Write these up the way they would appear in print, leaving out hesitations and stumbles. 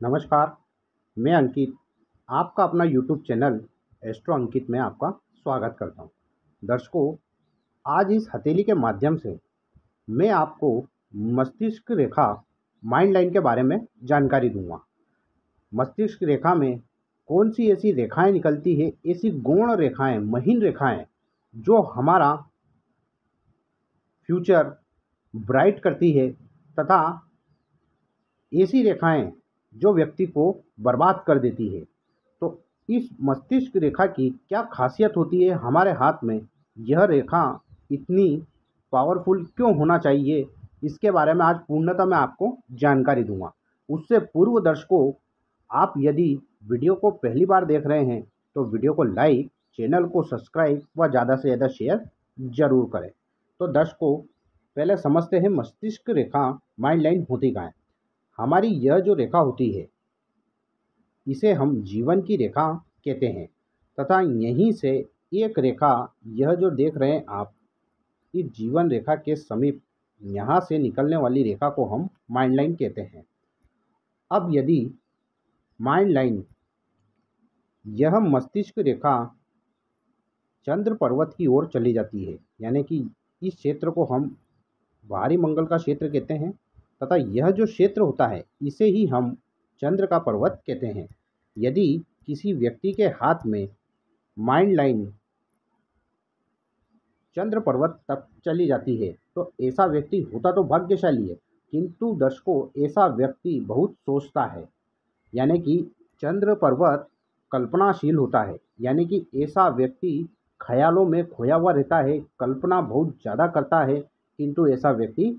नमस्कार, मैं अंकित, आपका अपना यूट्यूब चैनल एस्ट्रो अंकित में आपका स्वागत करता हूँ। दर्शकों, आज इस हथेली के माध्यम से मैं आपको मस्तिष्क रेखा माइंड लाइन के बारे में जानकारी दूंगा। मस्तिष्क रेखा में कौन सी ऐसी रेखाएं निकलती है, ऐसी गौण रेखाएं, महीन रेखाएं जो हमारा फ्यूचर ब्राइट करती है तथा ऐसी रेखाएं जो व्यक्ति को बर्बाद कर देती है। तो इस मस्तिष्क रेखा की क्या खासियत होती है हमारे हाथ में, यह रेखा इतनी पावरफुल क्यों होना चाहिए, इसके बारे में आज पूर्णतः मैं आपको जानकारी दूंगा। उससे पूर्व दर्शकों, आप यदि वीडियो को पहली बार देख रहे हैं तो वीडियो को लाइक, चैनल को सब्सक्राइब व ज़्यादा से ज़्यादा शेयर जरूर करें। तो दर्शकों, पहले समझते हैं मस्तिष्क रेखा माइंड लाइन होती क्या है। हमारी यह जो रेखा होती है इसे हम जीवन की रेखा कहते हैं तथा यहीं से एक रेखा, यह जो देख रहे हैं आप, इस जीवन रेखा के समीप यहाँ से निकलने वाली रेखा को हम माइंड लाइन कहते हैं। अब यदि माइंड लाइन, यह मस्तिष्क रेखा चंद्र पर्वत की ओर चली जाती है, यानी कि इस क्षेत्र को हम भारी मंगल का क्षेत्र कहते हैं तथा यह जो क्षेत्र होता है इसे ही हम चंद्र का पर्वत कहते हैं। यदि किसी व्यक्ति के हाथ में माइंड लाइन चंद्र पर्वत तक चली जाती है तो ऐसा व्यक्ति होता तो भाग्यशाली है, किंतु दर्शकों ऐसा व्यक्ति बहुत सोचता है, यानी कि चंद्र पर्वत कल्पनाशील होता है, यानी कि ऐसा व्यक्ति ख्यालों में खोया हुआ रहता है, कल्पना बहुत ज़्यादा करता है, किंतु ऐसा व्यक्ति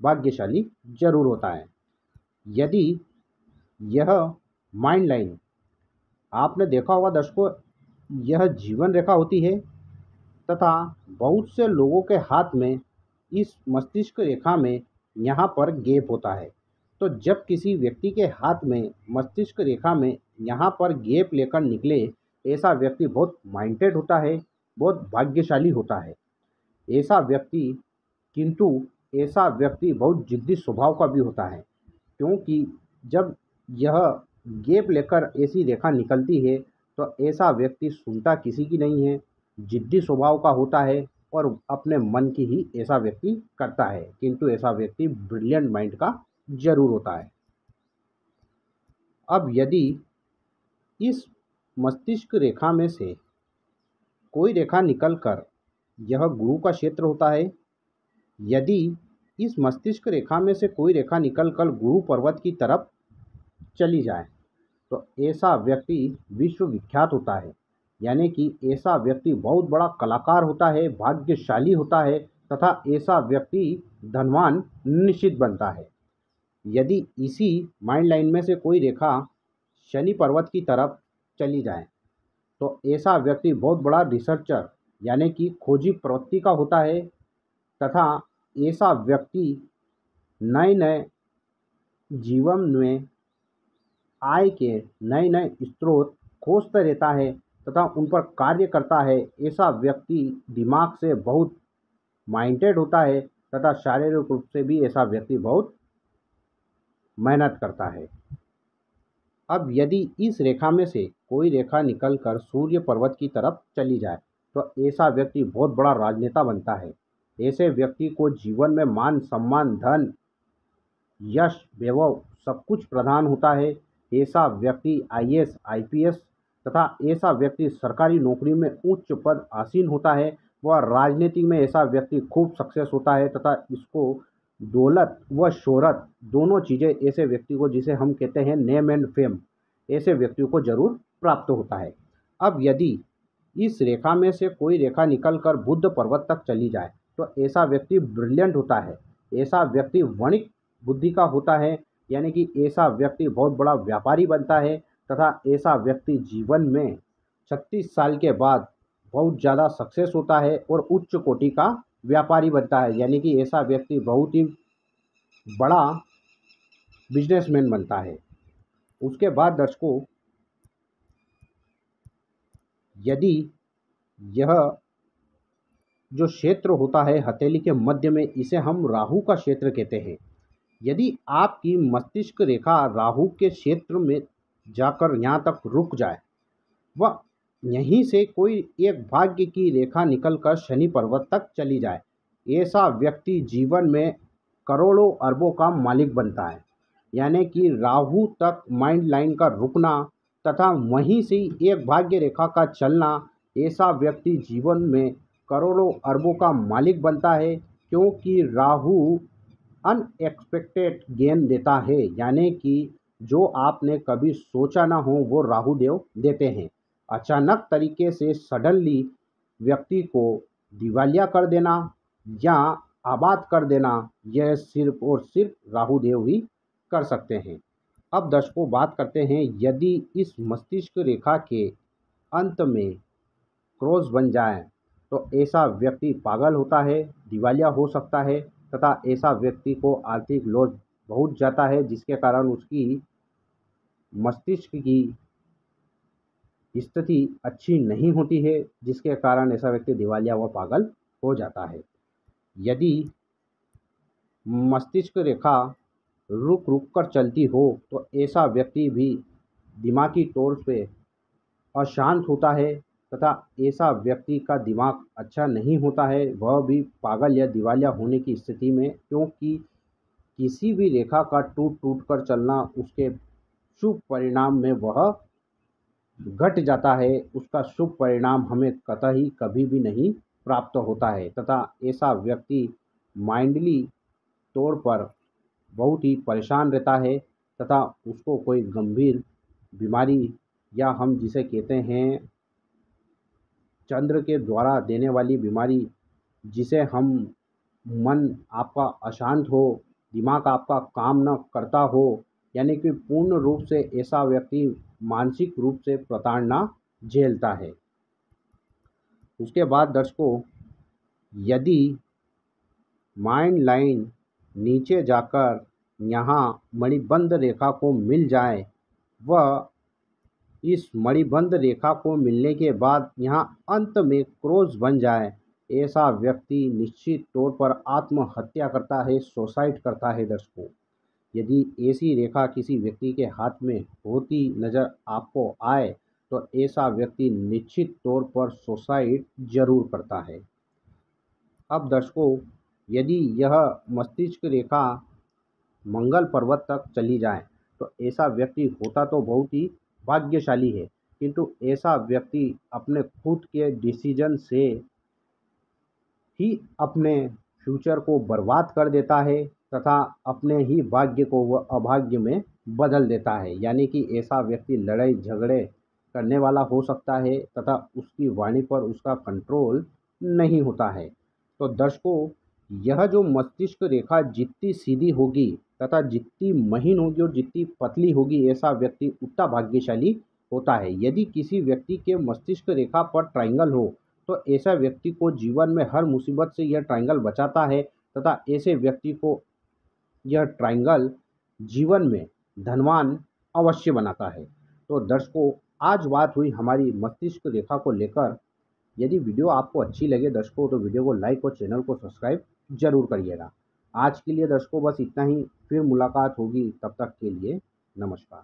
भाग्यशाली जरूर होता है। यदि यह माइंड लाइन, आपने देखा होगा दर्शकों, यह जीवन रेखा होती है तथा बहुत से लोगों के हाथ में इस मस्तिष्क रेखा में यहाँ पर गैप होता है। तो जब किसी व्यक्ति के हाथ में मस्तिष्क रेखा में यहाँ पर गैप लेकर निकले, ऐसा व्यक्ति बहुत माइंडेड होता है, बहुत भाग्यशाली होता है ऐसा व्यक्ति। किंतु ऐसा व्यक्ति बहुत जिद्दी स्वभाव का भी होता है, क्योंकि जब यह गैप लेकर ऐसी रेखा निकलती है तो ऐसा व्यक्ति सुनता किसी की नहीं है, जिद्दी स्वभाव का होता है और अपने मन की ही ऐसा व्यक्ति करता है, किंतु ऐसा व्यक्ति ब्रिलियंट माइंड का जरूर होता है। अब यदि इस मस्तिष्क रेखा में से कोई रेखा निकलकर, यह गुरु का क्षेत्र होता है, यदि इस मस्तिष्क रेखा में से कोई रेखा निकलकर गुरु पर्वत की तरफ चली जाए तो ऐसा व्यक्ति विश्व विख्यात होता है, यानी कि ऐसा व्यक्ति बहुत बड़ा कलाकार होता है, भाग्यशाली होता है तथा ऐसा व्यक्ति धनवान निश्चित बनता है। यदि इसी माइंड लाइन में से कोई रेखा शनि पर्वत की तरफ चली जाए तो ऐसा व्यक्ति बहुत बड़ा रिसर्चर, यानी कि खोजी प्रवृत्ति का होता है तथा ऐसा व्यक्ति नए नए जीवन में आय के नए नए स्रोत खोजता रहता है तथा उन पर कार्य करता है। ऐसा व्यक्ति दिमाग से बहुत माइंडेड होता है तथा शारीरिक रूप से भी ऐसा व्यक्ति बहुत मेहनत करता है। अब यदि इस रेखा में से कोई रेखा निकलकर सूर्य पर्वत की तरफ चली जाए तो ऐसा व्यक्ति बहुत बड़ा राजनेता बनता है। ऐसे व्यक्ति को जीवन में मान सम्मान, धन, यश, वैभव सब कुछ प्रदान होता है। ऐसा व्यक्ति आईएएस, आईपीएस तथा ऐसा व्यक्ति सरकारी नौकरी में उच्च पद आसीन होता है। वह राजनीति में ऐसा व्यक्ति खूब सक्सेस होता है तथा इसको दौलत व शोहरत दोनों चीज़ें ऐसे व्यक्ति को, जिसे हम कहते हैं नेम एंड फेम, ऐसे व्यक्तियों को जरूर प्राप्त होता है। अब यदि इस रेखा में से कोई रेखा निकलकर बुद्ध पर्वत तक चली जाए तो ऐसा व्यक्ति ब्रिलियंट होता है, ऐसा व्यक्ति वणिक बुद्धि का होता है, यानी कि ऐसा व्यक्ति बहुत बड़ा व्यापारी बनता है तथा ऐसा व्यक्ति जीवन में 36 साल के बाद बहुत ज़्यादा सक्सेस होता है और उच्च कोटि का व्यापारी बनता है, यानी कि ऐसा व्यक्ति बहुत ही बड़ा बिजनेसमैन बनता है। उसके बाद दर्शकों, यदि यह जो क्षेत्र होता है हथेली के मध्य में, इसे हम राहु का क्षेत्र कहते हैं। यदि आपकी मस्तिष्क रेखा राहु के क्षेत्र में जाकर यहाँ तक रुक जाए व यहीं से कोई एक भाग्य की रेखा निकलकर शनि पर्वत तक चली जाए, ऐसा व्यक्ति जीवन में करोड़ों अरबों का मालिक बनता है। यानी कि राहु तक माइंड लाइन का रुकना तथा वहीं से एक भाग्य रेखा का चलना, ऐसा व्यक्ति जीवन में करोड़ों अरबों का मालिक बनता है, क्योंकि राहु अनएक्सपेक्टेड गेन देता है। यानी कि जो आपने कभी सोचा ना हो वो राहु देव देते हैं। अचानक तरीके से सडनली व्यक्ति को दिवालिया कर देना या आबाद कर देना, यह सिर्फ और सिर्फ राहु देव ही कर सकते हैं। अब दर्शकों बात करते हैं, यदि इस मस्तिष्क रेखा के अंत में क्रॉस बन जाए तो ऐसा व्यक्ति पागल होता है, दिवालिया हो सकता है तथा ऐसा व्यक्ति को आर्थिक लॉस बहुत जाता है, जिसके कारण उसकी मस्तिष्क की स्थिति अच्छी नहीं होती है, जिसके कारण ऐसा व्यक्ति दिवालिया व पागल हो जाता है। यदि मस्तिष्क रेखा रुक रुक कर चलती हो तो ऐसा व्यक्ति भी दिमागी तौर पे अशांत होता है तथा ऐसा व्यक्ति का दिमाग अच्छा नहीं होता है, वह भी पागल या दिवालिया होने की स्थिति में, क्योंकि किसी भी रेखा का टूट टूट कर चलना उसके शुभ परिणाम में वह घट जाता है, उसका शुभ परिणाम हमें कतई कभी भी नहीं प्राप्त होता है तथा ऐसा व्यक्ति माइंडली तौर पर बहुत ही परेशान रहता है तथा उसको कोई गंभीर बीमारी या हम जिसे कहते हैं चंद्र के द्वारा देने वाली बीमारी, जिसे हम मन आपका अशांत हो, दिमाग आपका काम न करता हो, यानी कि पूर्ण रूप से ऐसा व्यक्ति मानसिक रूप से प्रताड़ना झेलता है। उसके बाद दर्शकों, यदि माइंड लाइन नीचे जाकर यहाँ मणिबंध रेखा को मिल जाए, वह इस मणिबंध रेखा को मिलने के बाद यहाँ अंत में क्रॉस बन जाए, ऐसा व्यक्ति निश्चित तौर पर आत्महत्या करता है, सुसाइड करता है। दर्शकों, यदि ऐसी रेखा किसी व्यक्ति के हाथ में होती नज़र आपको आए तो ऐसा व्यक्ति निश्चित तौर पर सुसाइड जरूर करता है। अब दर्शकों, यदि यह मस्तिष्क रेखा मंगल पर्वत तक चली जाए तो ऐसा व्यक्ति होता तो बहुत ही भाग्यशाली है, किंतु ऐसा व्यक्ति अपने खुद के डिसीजन से ही अपने फ्यूचर को बर्बाद कर देता है तथा अपने ही भाग्य को वह अभाग्य में बदल देता है। यानी कि ऐसा व्यक्ति लड़ाई झगड़े करने वाला हो सकता है तथा उसकी वाणी पर उसका कंट्रोल नहीं होता है। तो दर्शकों, यह जो मस्तिष्क रेखा जितनी सीधी होगी तथा जितनी महीन होगी और जितनी पतली होगी, ऐसा व्यक्ति उतना भाग्यशाली होता है। यदि किसी व्यक्ति के मस्तिष्क रेखा पर ट्रायंगल हो तो ऐसा व्यक्ति को जीवन में हर मुसीबत से यह ट्रायंगल बचाता है तथा ऐसे व्यक्ति को यह ट्रायंगल जीवन में धनवान अवश्य बनाता है। तो दर्शकों, आज बात हुई हमारी मस्तिष्क रेखा को लेकर। यदि वीडियो आपको अच्छी लगे दर्शकों तो वीडियो को लाइक और चैनल को सब्सक्राइब जरूर करिएगा। आज के लिए दर्शकों बस इतना ही, फिर मुलाकात होगी, तब तक के लिए नमस्कार।